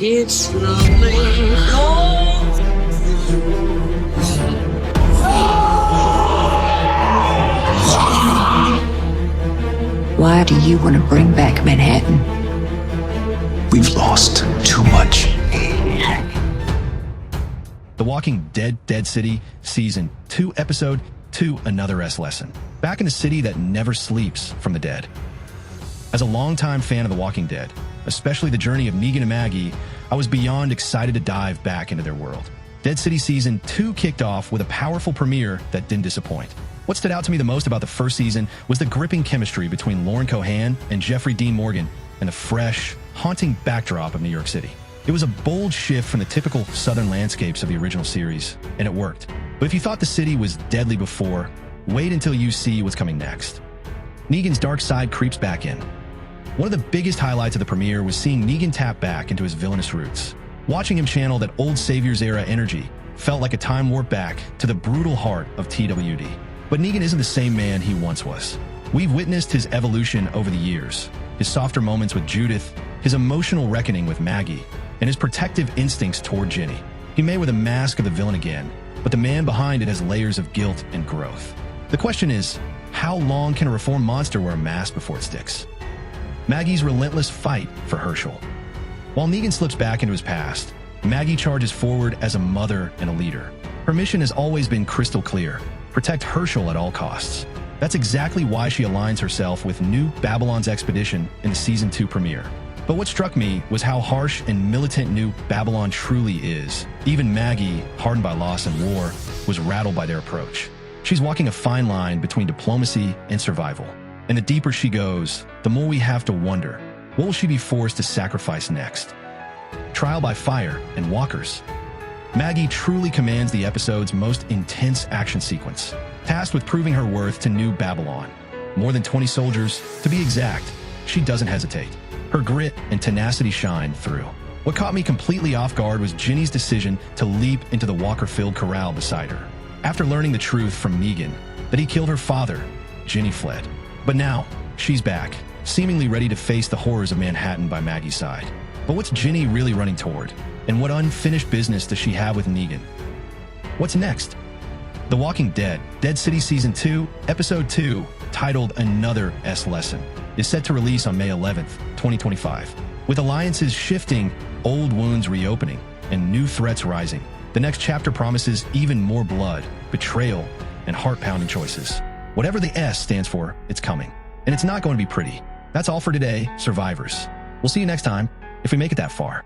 It's lonely. Why do you want to bring back Manhattan? We've lost too much. The Walking Dead Dead City, Season 2, Episode 2, Another S Lesson. Back in a city that never sleeps from the dead. As a longtime fan of The Walking Dead, especially the journey of Negan and Maggie, I was beyond excited to dive back into their world. Dead City Season 2 kicked off with a powerful premiere that didn't disappoint. What stood out to me the most about the first season was the gripping chemistry between Lauren Cohan and Jeffrey Dean Morgan and the fresh, haunting backdrop of New York City. It was a bold shift from the typical southern landscapes of the original series, and it worked. But if you thought the city was deadly before, wait until you see what's coming next. Negan's dark side creeps back in. One of the biggest highlights of the premiere was seeing Negan tap back into his villainous roots. Watching him channel that old Saviors-era energy felt like a time warp back to the brutal heart of TWD. But Negan isn't the same man he once was. We've witnessed his evolution over the years, his softer moments with Judith, his emotional reckoning with Maggie, and his protective instincts toward Ginny. He may wear the mask of the villain again, but the man behind it has layers of guilt and growth. The question is, how long can a reformed monster wear a mask before it sticks? Maggie's relentless fight for Hershel. While Negan slips back into his past, Maggie charges forward as a mother and a leader. Her mission has always been crystal clear: protect Hershel at all costs. That's exactly why she aligns herself with New Babylon's expedition in the Season 2 premiere. But what struck me was how harsh and militant New Babylon truly is. Even Maggie, hardened by loss and war, was rattled by their approach. She's walking a fine line between diplomacy and survival. And the deeper she goes, the more we have to wonder, what will she be forced to sacrifice next? Trial by fire and walkers. Maggie truly commands the episode's most intense action sequence, tasked with proving her worth to New Babylon. More than 20 soldiers, to be exact. She doesn't hesitate. Her grit and tenacity shine through. What caught me completely off guard was Ginny's decision to leap into the walker-filled corral beside her. After learning the truth from Negan, that he killed her father, Ginny fled. But now, she's back, seemingly ready to face the horrors of Manhattan by Maggie's side. But what's Ginny really running toward? And what unfinished business does she have with Negan? What's next? The Walking Dead, Dead City Season 2, Episode 2, titled Another S Lesson, is set to release on May 11th, 2025. With alliances shifting, old wounds reopening, and new threats rising, the next chapter promises even more blood, betrayal, and heart-pounding choices. Whatever the S stands for, it's coming. And it's not going to be pretty. That's all for today, survivors. We'll see you next time, if we make it that far.